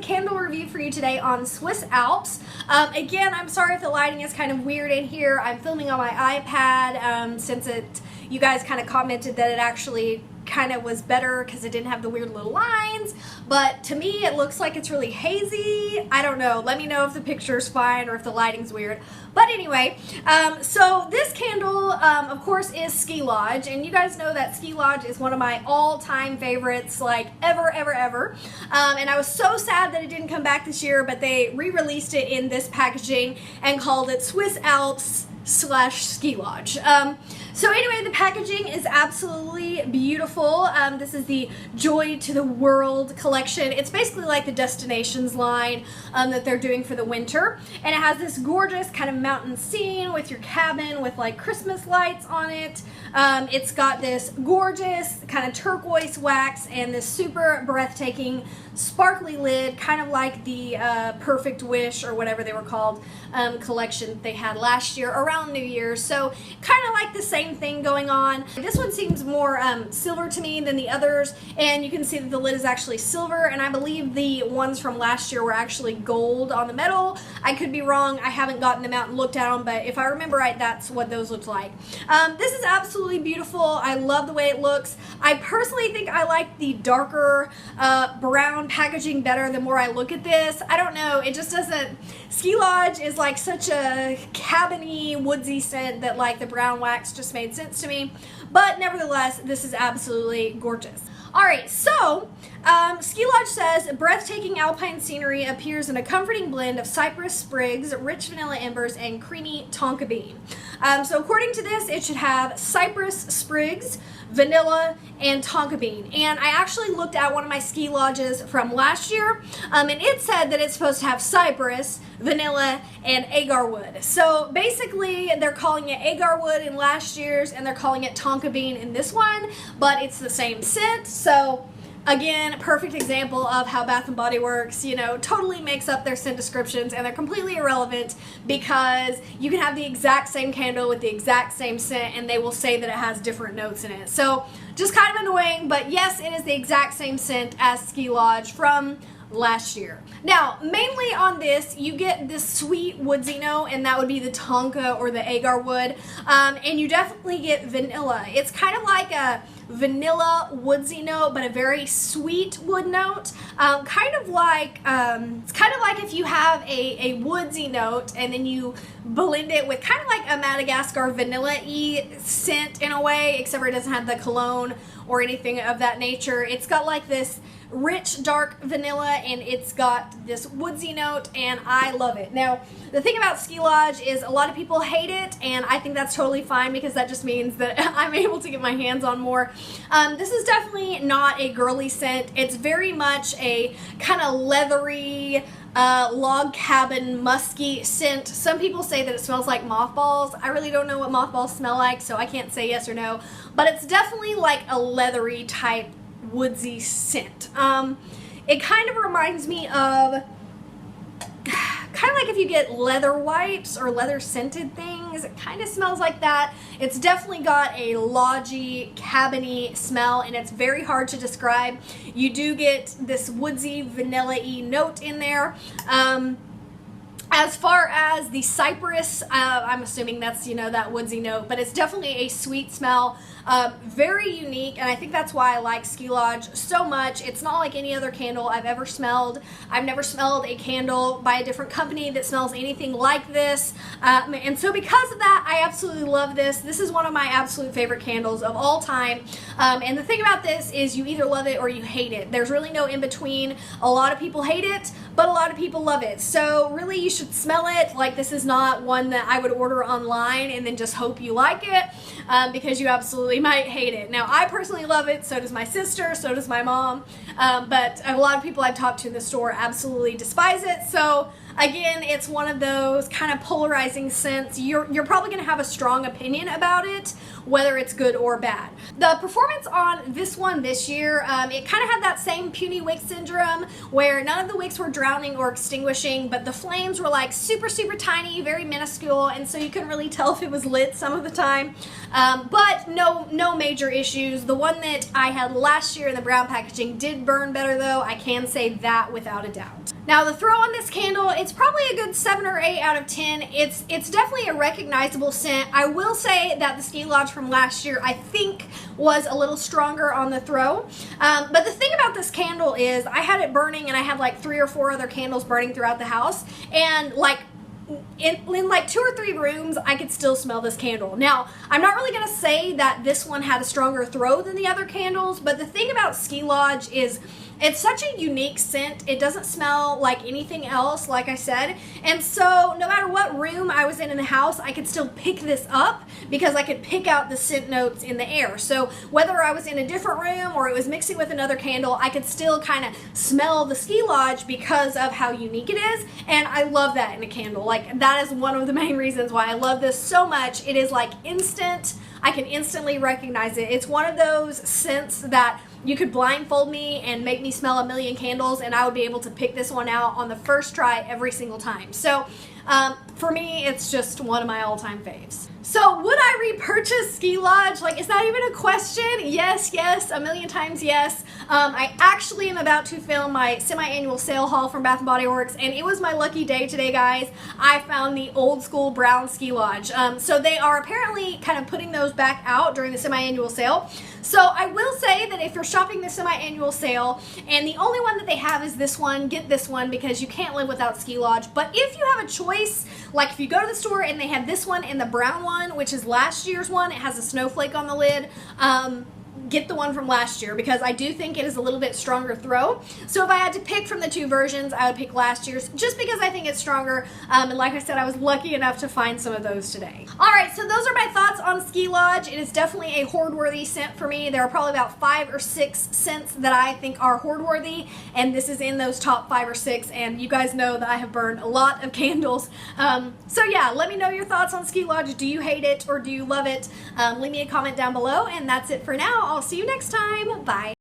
candle review for you today on Swiss Alps. Again, I'm sorry if the lighting is kind of weird in here. I'm filming on my iPad since you guys kind of commented that it actually kind of was better because it didn't have the weird little lines, but to me it looks like it's really hazy. I don't know, let me know if the picture's fine or if the lighting's weird. But anyway, so this candle of course is Ski Lodge, and you guys know that Ski Lodge is one of my all-time favorites, like ever. And I was so sad that it didn't come back this year, but they re-released it in this packaging and called it Swiss Alps / Ski Lodge. So anyway, the packaging is absolutely beautiful. This is the Joy to the World collection. It's basically like the Destinations line that they're doing for the winter. And it has this gorgeous kind of mountain scene with your cabin with like Christmas lights on it. It's got this gorgeous kind of turquoise wax and this super breathtaking sparkly lid, kind of like the Perfect Wish or whatever they were called collection they had last year around New Year's. So kind of like the same thing going on. This one seems more silver to me than the others, and you can see that the lid is actually silver, and I believe the ones from last year were actually gold on the metal. I could be wrong, I haven't gotten them out and looked at them, but if I remember right, that's what those looked like. This is absolutely beautiful. I love the way it looks. I personally think I like the darker brown packaging better the more I look at this. I don't know, it just doesn't, Ski Lodge is like such a cabiny, woodsy scent that like the brown wax just made sense to me, but nevertheless, this is absolutely gorgeous. Alright, so Ski Lodge says breathtaking alpine scenery appears in a comforting blend of cypress sprigs, rich vanilla embers, and creamy tonka bean. So according to this, it should have cypress sprigs, vanilla, and tonka bean. And I actually looked at one of my Ski Lodges from last year, and it said that it's supposed to have cypress, vanilla, and agar wood. So basically, they're calling it agar wood in last year's, and they're calling it tonka bean in this one, but it's the same scent. So again, perfect example of how Bath & Body Works, you know, totally makes up their scent descriptions, and they're completely irrelevant because you can have the exact same candle with the exact same scent and they will say that it has different notes in it. So just kind of annoying, but yes, it is the exact same scent as Ski Lodge from last year. Now, mainly on this, you get this sweet woodsy note, and that would be the tonka or the agar wood, and you definitely get vanilla. It's kind of like a vanilla woodsy note, but a very sweet wood note. Kind of like it's kind of like if you have a woodsy note and then you blend it with kind of like a Madagascar vanilla-y scent in a way, except for it doesn't have the cologne or anything of that nature. It's got like this rich dark vanilla, and it's got this woodsy note, and I love it. Now, the thing about Ski Lodge is a lot of people hate it, and I think that's totally fine because that just means that I'm able to get my hands on more. This is definitely not a girly scent. It's very much a kind of leathery, log cabin musky scent. Some people say that it smells like mothballs. I really don't know what mothballs smell like, so I can't say yes or no, but it's definitely like a leathery type woodsy scent. It kind of reminds me of kind of like if you get leather wipes or leather scented things. It kind of smells like that. It's definitely got a lodgy, cabiny smell, and it's very hard to describe. You do get this woodsy, vanilla-y note in there. As far as the cypress, I'm assuming that's, you know, that woodsy note, but it's definitely a sweet smell, very unique, and I think that's why I like Ski Lodge so much. It's not like any other candle I've ever smelled. I've never smelled a candle by a different company that smells anything like this, and so because of that, I absolutely love this. This is one of my absolute favorite candles of all time, and the thing about this is you either love it or you hate it. There's really no in between. A lot of people hate it, but a lot of people love it, so really you should smell it. Like, this is not one that I would order online and then just hope you like it, because you absolutely might hate it. Now, I personally love it, so does my sister, so does my mom, but a lot of people I've talked to in the store absolutely despise it, so again, it's one of those kind of polarizing scents. You're probably going to have a strong opinion about it, whether it's good or bad. The performance on this one this year, it kind of had that same puny wick syndrome where none of the wicks were drowning or extinguishing, but the flames were like super, super tiny, very minuscule, and so you couldn't really tell if it was lit some of the time. But no major issues. The one that I had last year in the brown packaging did burn better though. I can say that without a doubt. Now the throw on this candle, it's probably a good 7 or 8 out of 10. It's definitely a recognizable scent. I will say that the Ski Lodge from last year, I think, was a little stronger on the throw. But the thing about this candle is I had it burning and I had like 3 or 4 other candles burning throughout the house, and like in like 2 or 3 rooms, I could still smell this candle. Now, I'm not really going to say that this one had a stronger throw than the other candles, but the thing about Ski Lodge is it's such a unique scent. It doesn't smell like anything else, like I said. And so no matter what room I was in the house, I could still pick this up because I could pick out the scent notes in the air. So whether I was in a different room or it was mixing with another candle, I could still kind of smell the Ski Lodge because of how unique it is. And I love that in a candle. Like, that is one of the main reasons why I love this so much. It is like instant. I can instantly recognize it. It's one of those scents that you could blindfold me and make me smell a million candles and I would be able to pick this one out on the first try every single time. So for me, it's just one of my all-time faves. So would I repurchase Ski Lodge? Like, is that even a question? Yes, yes, a million times yes. I actually am about to film my semi-annual sale haul from Bath & Body Works, and it was my lucky day today, guys. I found the old school brown Ski Lodge. So they are apparently kind of putting those back out during the semi-annual sale. So I will say that if you're shopping the semi-annual sale and the only one that they have is this one, get this one because you can't live without Ski Lodge. But if you have a choice, like if you go to the store and they have this one and the brown one, which is last year's one, it has a snowflake on the lid, get the one from last year because I do think it is a little bit stronger throw. So if I had to pick from the 2 versions, I would pick last year's just because I think it's stronger. And like I said, I was lucky enough to find some of those today. All right, so those are my thoughts on Ski Lodge. It is definitely a hoard-worthy scent for me. There are probably about 5 or 6 scents that I think are hoard-worthy, and this is in those top 5 or 6. And you guys know that I have burned a lot of candles. So yeah, let me know your thoughts on Ski Lodge. Do you hate it or do you love it? Leave me a comment down below, and that's it for now. I'll see you next time. Bye.